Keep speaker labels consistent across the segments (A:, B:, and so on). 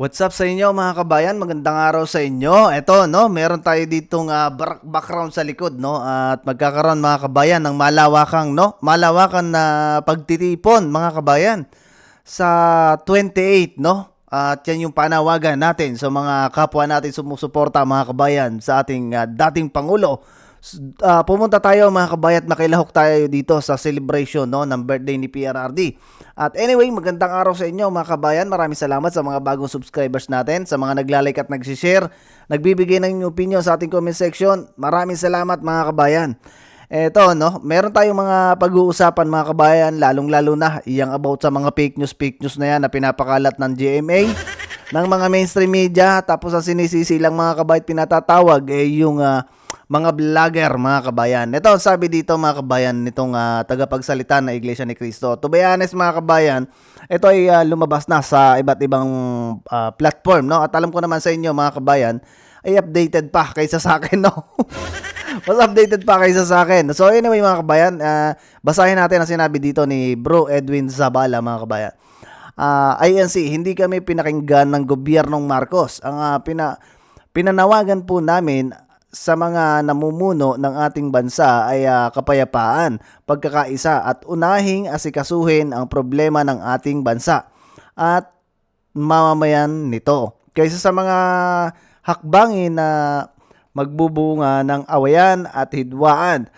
A: What's up sa inyo mga kabayan? Magandang araw sa inyo. Eto, no, meron tayo ditong background sa likod, no? At magkakaroon mga kabayan ng malawakan na pagtitipon mga kabayan sa 28, no? At yan yung panawagan natin sa mga kapwa natin sumusuporta mga kabayan sa ating dating Pangulo. Pumunta tayo mga kabayan at makilahok tayo dito sa celebration, no, ng birthday ni PRRD. At anyway, magandang araw sa inyo mga kabayan. Maraming salamat sa mga bagong subscribers natin, sa mga naglalike at nagsishare, nagbibigay ng opinion sa ating comment section. Maraming salamat mga kabayan. Eto, no, meron tayong mga pag-uusapan mga kabayan, lalong-lalo na iyang about sa mga fake news na yan na pinapakalat ng GMA, ng mga mainstream media. Tapos ang sinisisi lang mga kabayan pinatatawag yung mga vlogger mga kabayan. Ito sabi dito mga kabayan nitong tagapagsalita na Iglesia ni Cristo. To be honest mga kabayan, ito ay lumabas na sa iba't ibang platform, no? At alam ko naman sa inyo mga kabayan, ay updated pa kaysa sa akin, no? Mas updated pa kaysa sa akin. So anyway mga kabayan, basahin natin ang sinabi dito ni Bro Edwin Zabala mga kabayan. INC, hindi kami pinakinggan ng gobyernong Marcos. Ang pinanawagan po namin sa mga namumuno ng ating bansa ay kapayapaan, pagkakaisa at unahing asikasuhin ang problema ng ating bansa at mamamayan nito. Kaysa sa mga hakbangin na magbubunga ng awayan at hidwaan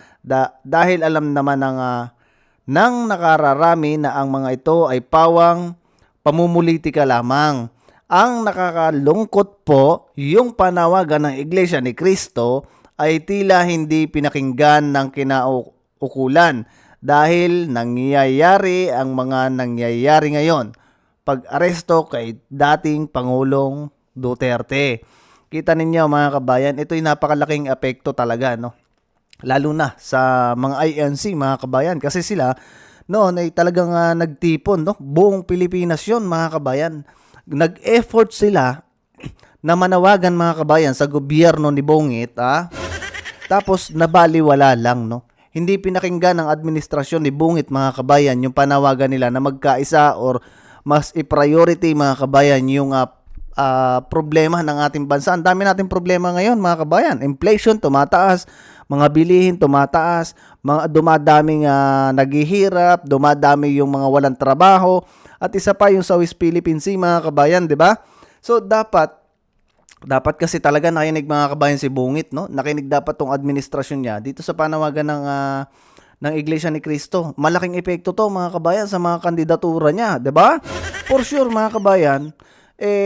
A: dahil alam naman ng nakararami na ang mga ito ay pawang pamumulitika lamang. Ang nakakalungkot po, yung panawagan ng Iglesia ni Cristo ay tila hindi pinakinggan ng kinaukulan dahil nangyayari ang mga nangyayari ngayon. Pag-aresto kay dating Pangulong Duterte. Kita ninyo mga kabayan, ito'y napakalaking epekto talaga, no? Lalo na sa mga INC mga kabayan kasi sila noon ay talagang nagtipon, no? Buong Pilipinas 'yon mga kabayan. Nag-effort sila na manawagan mga kabayan sa gobyerno ni Bongit, tapos nabaliwala lang, no? Hindi pinakinggan ng administrasyon ni Bongit mga kabayan yung panawagan nila na magkaisa or mas i-priority mga kabayan yung problema ng ating bansa. Ang dami nating problema ngayon mga kabayan. Inflation tumataas, mga bilihin tumataas, mga dumadaming naghihirap, dumadami yung mga walang trabaho, at isa pa yung sa West Philippine Sea mga kabayan, 'di ba? So dapat kasi talaga nakinig mga kabayan si Bungit, no? Nakinig dapat tong administrasyon niya dito sa panawagan ng Iglesia ni Cristo. Malaking epekto to mga kabayan sa mga kandidatura niya, 'di ba? For sure mga kabayan,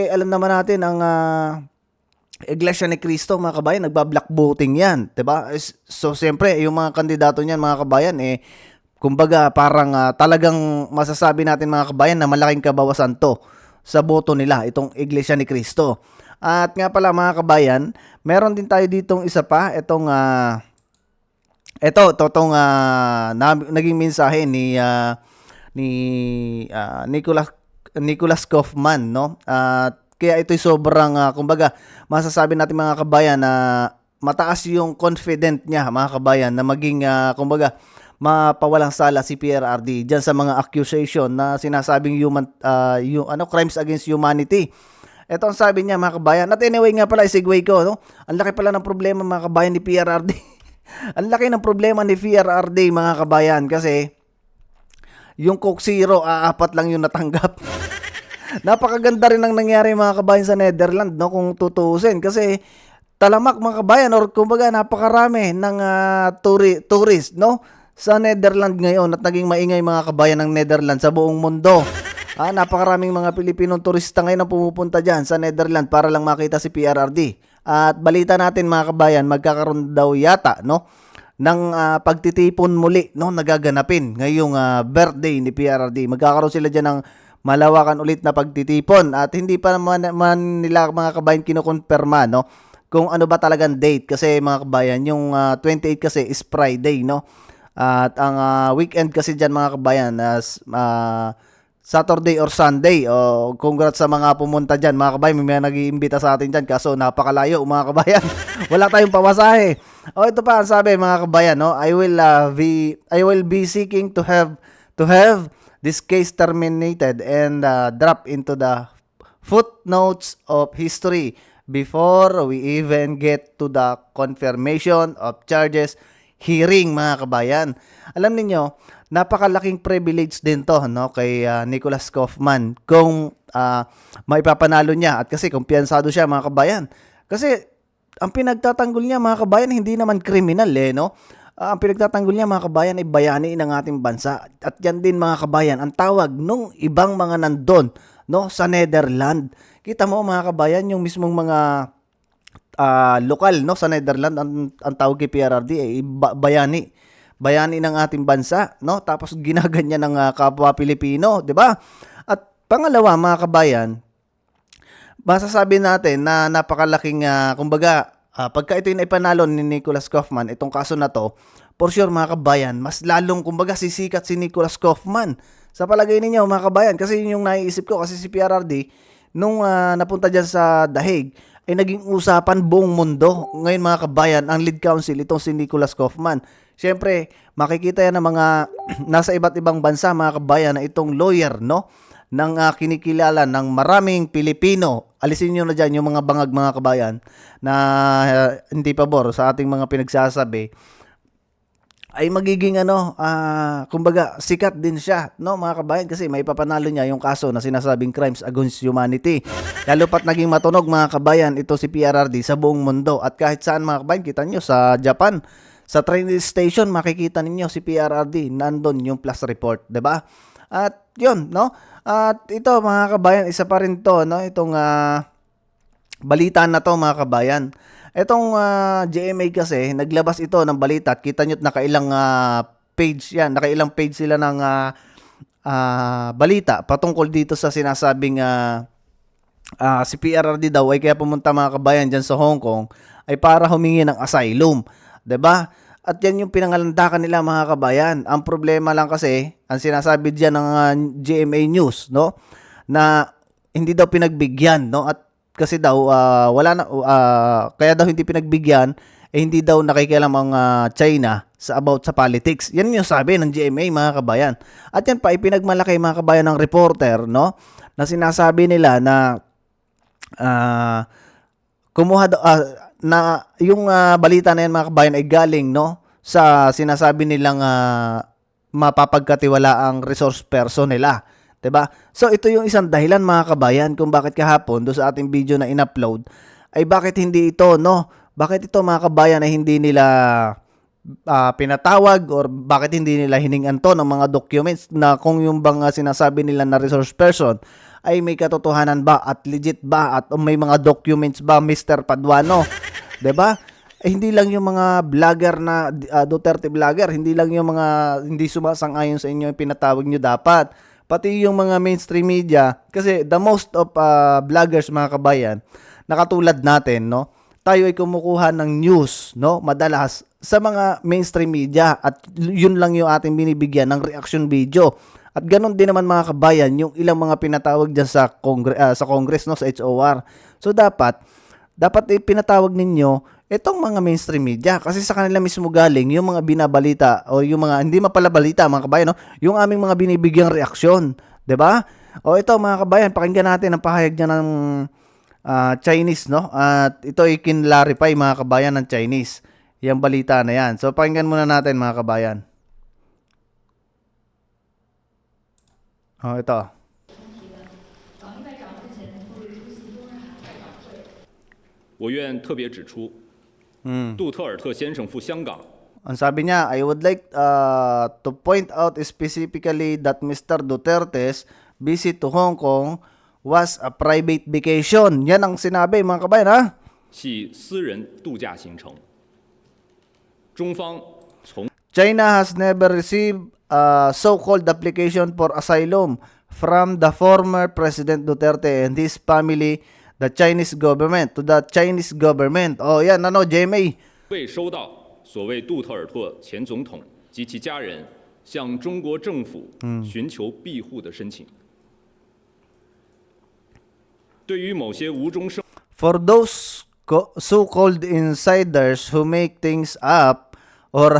A: alam naman natin ang Iglesia ni Cristo mga kabayan, nagba-black voting 'yan, 'di ba? So siyempre, yung mga kandidato niyan mga kabayan kumbaga parang talagang masasabi natin mga kabayan na malaking kabawasan to sa boto nila, itong Iglesia ni Cristo. At nga pala mga kabayan, meron din tayo ditong isa pa, naging mensahe ni Nicholas Kaufman, no? Kaya ito'y sobrang kumbaga masasabi natin mga kabayan na mataas yung confident niya mga kabayan na maging kumbaga mapawalang sala si PRRD diyan sa mga accusation na sinasabing crimes against humanity. Ito ang sabi niya mga kabayan. At anyway nga pala, segue ko, no? Ang laki pala ng problema mga kabayan ni PRRD. Ang laki ng problema ni PRRD mga kabayan kasi yung Coke Zero, 4 lang yung natanggap. Napakaganda rin ang nangyari mga kabayan sa Netherlands, no, kung tutuusin kasi talamak mga kabayan or kumbaga napakarami ng tourist, no, sa Netherlands ngayon at naging maingay mga kabayan ng Netherlands sa buong mundo. Napakaraming mga Pilipinong turista ngayon ang pumupunta dyan sa Netherlands para lang makita si PRRD. At balita natin mga kabayan, magkakaroon daw yata, no, ng pagtitipon muli, no, nagaganapin ngayong birthday ni PRRD. Magkakaroon sila dyan ng malawakan ulit na pagtitipon at hindi pa naman nila mga kabayan kinukonfirma, no, kung ano ba talagang date kasi mga kabayan, yung 28 kasi is Friday, no? At ang weekend kasi dyan mga kabayan Saturday or Sunday. Congrats sa mga pumunta dyan mga kabayan. May mga nag-iimbita sa atin dyan kaso napakalayo mga kabayan. Wala tayong pamasahe. Ito pa ang sabi mga kabayan, no? I will be seeking to have this case terminated and drop into the footnotes of history before we even get to the confirmation of charges hearing, mga kabayan. Alam niyo, napakalaking privilege din to, no, kay Nicholas Kaufman kung maipapanalo niya, at kasi kumpiyansado siya, mga kabayan. Kasi ang pinagtatanggol niya, mga kabayan, hindi naman kriminal, no? Ang pinagtatanggol niya, mga kabayan, ay bayani ng ating bansa. At yan din, mga kabayan, ang tawag nung ibang mga nandun, no, sa Netherlands. Kita mo, mga kabayan, yung mismong mga lokal, no, sa Netherlands, ang tawag kay PRRD ay bayani ng ating bansa, no? Tapos ginaganyan ng kapwa Pilipino, 'di ba? At pangalawa, mga kabayan, masasabi natin na napakalaking kumbaga, pagka ito yung ipanalo ni Nicholas Kaufman, itong kaso na to, for sure, mga kabayan, mas lalong kumbaga sisikat si Nicholas Kaufman. Sa palagay ninyo, mga kabayan, kasi yun yung naiisip ko, kasi si PRRD nung napunta diyan sa The Hague ay naging usapan buong mundo. Ngayon, mga kabayan, ang lead counsel itong si Nicholas Kaufman. Siyempre, makikita yan ng mga nasa iba't ibang bansa, mga kabayan, na itong lawyer, no, ng kinikilala ng maraming Pilipino. Alisin nyo na dyan yung mga bangag, mga kabayan, na hindi pabor sa ating mga pinagsasabi, ay magiging kumbaga sikat din siya, no, mga kabayan, kasi may papanalo niya yung kaso na sinasabing crimes against humanity. Lalo pat naging matunog, mga kabayan, ito si PRRD sa buong mundo, at kahit saan, mga kabayan, kita nyo sa Japan, sa train station, makikita ninyo si PRRD, nandun yung plus report, 'di ba? At yun, no, at ito, mga kabayan, isa pa rin to, no, itong balita na to, mga kabayan. Itong GMA kasi, naglabas ito ng balita at kita nyo't nakailang page yan. Nakailang page sila ng balita patungkol dito sa sinasabing si PRRD daw ay kaya pumunta, mga kabayan, dyan sa Hong Kong ay para humingi ng asylum. 'Di ba? At yan yung pinangalandakan nila, mga kabayan. Ang problema lang kasi, ang sinasabi diyan ng GMA News, no, na hindi daw pinagbigyan, no, at kasi daw wala na kaya daw hindi pinagbigyan, hindi daw nakikialam ang China sa about sa politics. Yan yung sabi ng GMA, mga kabayan. At yan pa ipinagmalaki, mga kabayan, ng reporter, no, na sinasabi nila na kumuha na yung balita na yan, mga kabayan, ay galing, no, sa sinasabi nilang mapapagkatiwala ang resource person nila. 'Di ba? So ito yung isang dahilan, mga kabayan, kung bakit kahapon do sa ating video na in-upload ay bakit hindi ito, no? Bakit ito, mga kabayan, ay hindi nila pinatawag, or bakit hindi nila hiningan to ng mga documents na kung yung bang sinasabi nila na resource person ay may katotohanan ba at legit ba at may mga documents ba, Mr. Paduano? 'Di ba? Hindi lang yung mga vlogger na Duterte vlogger, hindi lang yung mga hindi sumasang-ayon sa inyo yung pinatawag nyo dapat. Pati yung mga mainstream media, kasi the most of vloggers, mga kabayan, nakatulad natin, no, tayo ay kumukuha ng news, no, madalas sa mga mainstream media, at yun lang yung ating binibigyan ng reaction video. At ganun din naman, mga kabayan, yung ilang mga pinatawag dyan sa Congress, no, sa HOR. So dapat pinatawag ninyo itong mga mainstream media, kasi sa kanila mismo galing yung mga binabalita o yung mga hindi mapalabalita, mga kabayan, no? Yung aming mga binibigyang reaksyon, 'di ba? O ito, mga kabayan, pakinggan natin ang pahayag niya ng Chinese, no? At ito ay kinlarify, mga kabayan, ng Chinese yung balita na yan. So pakinggan muna natin, mga kabayan. Ito.
B: 我愿特别指出，杜特尔特先生赴香港
A: Ang sabi niya, I would like to point out specifically that Mr. Duterte's visit to Hong Kong was a private vacation. Yan ang sinabi, mga kabayan, ha?
B: 系私人度假行程。中方从
A: China has never received a so-called application for asylum from the former President Duterte and his family, the Chinese government, to the Chinese government. Oh, yan, JMA.
B: 未收到所谓杜特尔特前总统及其家人向中国政府寻求庇护的申请。对于某些无中生
A: For those so-called insiders who make things up or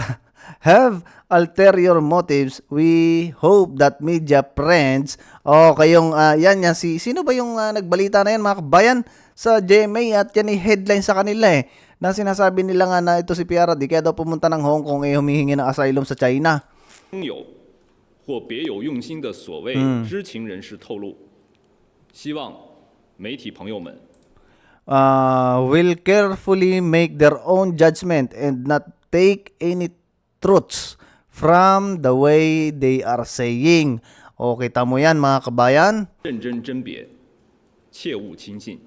A: have ulterior motives. We hope that media friends, kayong, yan, sino ba yung nagbalita na yan mga kabayan sa GMA at yan headline sa kanila na sinasabi nila nga na ito si PRD kaya daw pumunta ng Hong Kong humihingi ng asylum sa China.
B: 有或别有用心的所谓知情人士透露，希望媒体朋友们
A: will carefully make their own judgment and not take any truths from the way they are saying. O, kita mo yan mga kabayan?
B: 认真甄别，切勿轻信。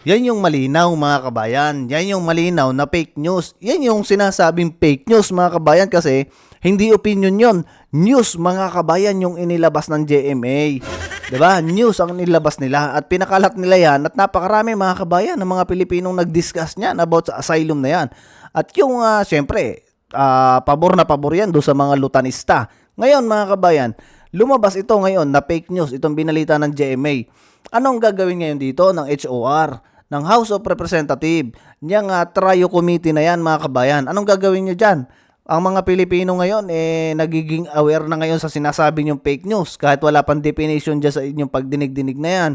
A: Yan yung malinaw mga kabayan. Yan yung malinaw na fake news. Yan yung sinasabing fake news mga kabayan kasi hindi opinion yon. News mga kabayan yung inilabas ng GMA. 'Di ba? News ang inilabas nila at pinakalat nila yan at napakarami mga kabayan ng mga Pilipinong nag-discuss niyan about sa asylum na yan. At yung syempre, pabor na pabor yan do sa mga lutanista. Ngayon mga kabayan, lumabas ito ngayon na fake news, itong binalita ng GMA. Anong gagawin ngayon dito ng HOR? Ng House of Representatives, niyang trio committee na yan mga kabayan. Anong gagawin nyo dyan? Ang mga Pilipino ngayon, nagiging aware na ngayon sa sinasabi nyong fake news. Kahit wala pang definition dyan sa inyong pagdinig-dinig na yan.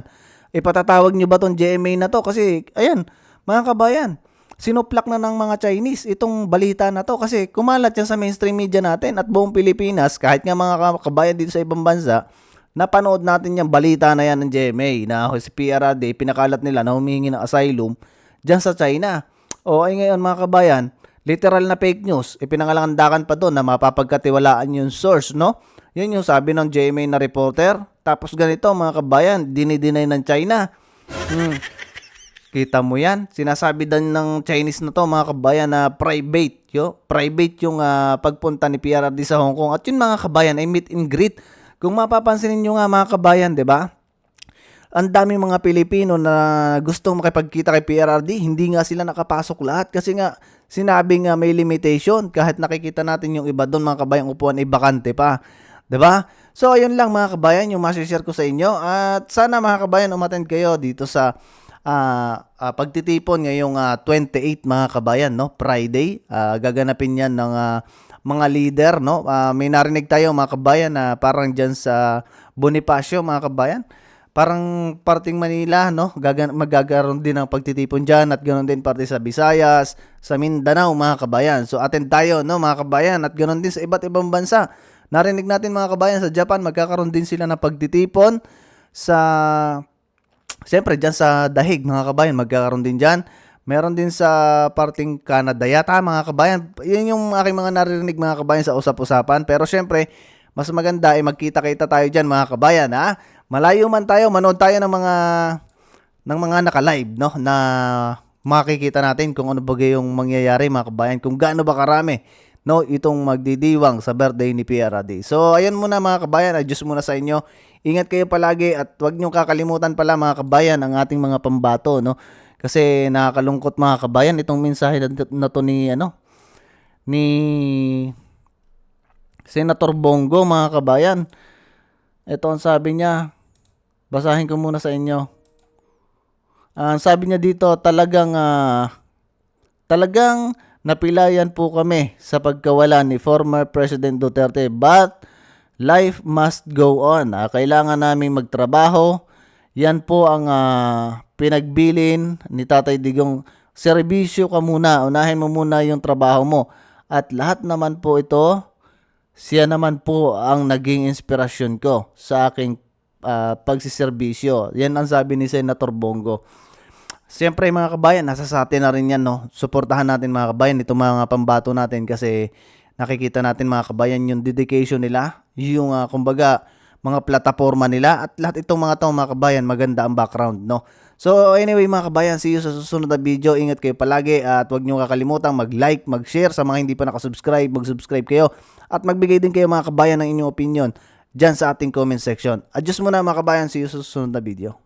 A: Ipatatawag nyo ba tong GMA na to? Kasi, ayan, mga kabayan, sinuplak na ng mga Chinese itong balita na to. Kasi kumalat yan sa mainstream media natin at buong Pilipinas, kahit nga mga kabayan dito sa ibang bansa, napanood natin yung balita na yan ng GMA na si PRD, pinakalat nila na humihingi ng asylum dyan sa China. O ay ngayon mga kabayan, literal na fake news. Ipinangalandakan pa doon na mapapagkatiwalaan yung source, no? Yun yung sabi ng GMA na reporter. Tapos ganito mga kabayan, dinideny ng China. Kita mo yan? Sinasabi din ng Chinese na to mga kabayan na private. Private yung pagpunta ni PRD sa Hong Kong. At yun mga kabayan ay meet and greet. Kung mapapansin niyo nga mga kabayan, 'di ba? Ang daming mga Pilipino na gustong makipagkita kay PRRD, hindi nga sila nakapasok lahat kasi nga sinabi nga may limitation. Kahit nakikita natin yung iba doon mga kabayan, upuan ay bakante pa. 'Di ba? So ayun lang mga kabayan yung ma-share ko sa inyo at sana mga kabayan umattend kayo dito sa pagtitipon ngayong 28 mga kabayan, no? Friday. Gaganapin 'yan ng mga leader, no? May narinig tayo mga kabayan na parang diyan sa Bonifacio mga kabayan. Parang parting Manila, no? Magagaroon din ng pagtitipon diyan at ganoon din parte sa Visayas, sa Mindanao mga kabayan. So attend tayo, no mga kabayan, at ganoon din sa iba't ibang bansa. Narinig natin mga kabayan sa Japan, magkakaroon din sila ng pagtitipon sa siyempre diyan sa Dahig mga kabayan, magkakaroon din diyan. Meron din sa parting Canada yata mga kabayan. Yun yung aking mga naririnig mga kabayan sa usap-usapan. Pero syempre, mas maganda ay magkita-kita tayo dyan mga kabayan. Malayo man tayo, manood tayo ng mga naka-live, no? Na makikita natin kung ano ba yung mangyayari mga kabayan. Kung gaano ba karami, no? Itong magdidiwang sa birthday ni PRD. So, ayan muna mga kabayan. Adjust muna sa inyo. Ingat kayo palagi at huwag nyo kakalimutan pala mga kabayan ang ating mga pambato, no? Kasi nakakalungkot mga kabayan itong mensahe na to ni Senator Bongo mga kabayan. Ito ang sabi niya. Basahin ko muna sa inyo. Sabi niya dito, talagang napilayan po kami sa pagkawala ni former President Duterte, but life must go on. Kailangan naming magtrabaho. Yan po ang pinagbilin ni Tatay Digong. Serbisyo ka muna, unahin mo muna yung trabaho mo. At lahat naman po ito, siya naman po ang naging inspirasyon ko sa aking pagsiserbisyo. Yan ang sabi ni Senator Bongo. Siyempre mga kabayan, nasa sa atin na rin yan, no? Suportahan natin mga kabayan, itong mga pambato natin kasi nakikita natin mga kabayan yung dedication nila, yung kumbaga mga plataforma nila at lahat itong mga tao mga kabayan, maganda ang background, no? So anyway mga kabayan, see you sa susunod na video. Ingat kayo palagi at huwag niyo kakalimutan mag-like, mag-share. Sa mga hindi pa nakasubscribe, mag-subscribe kayo at magbigay din kayo mga kabayan ng inyong opinion dyan sa ating comment section. Adjust muna mga kabayan, see you sa susunod na video.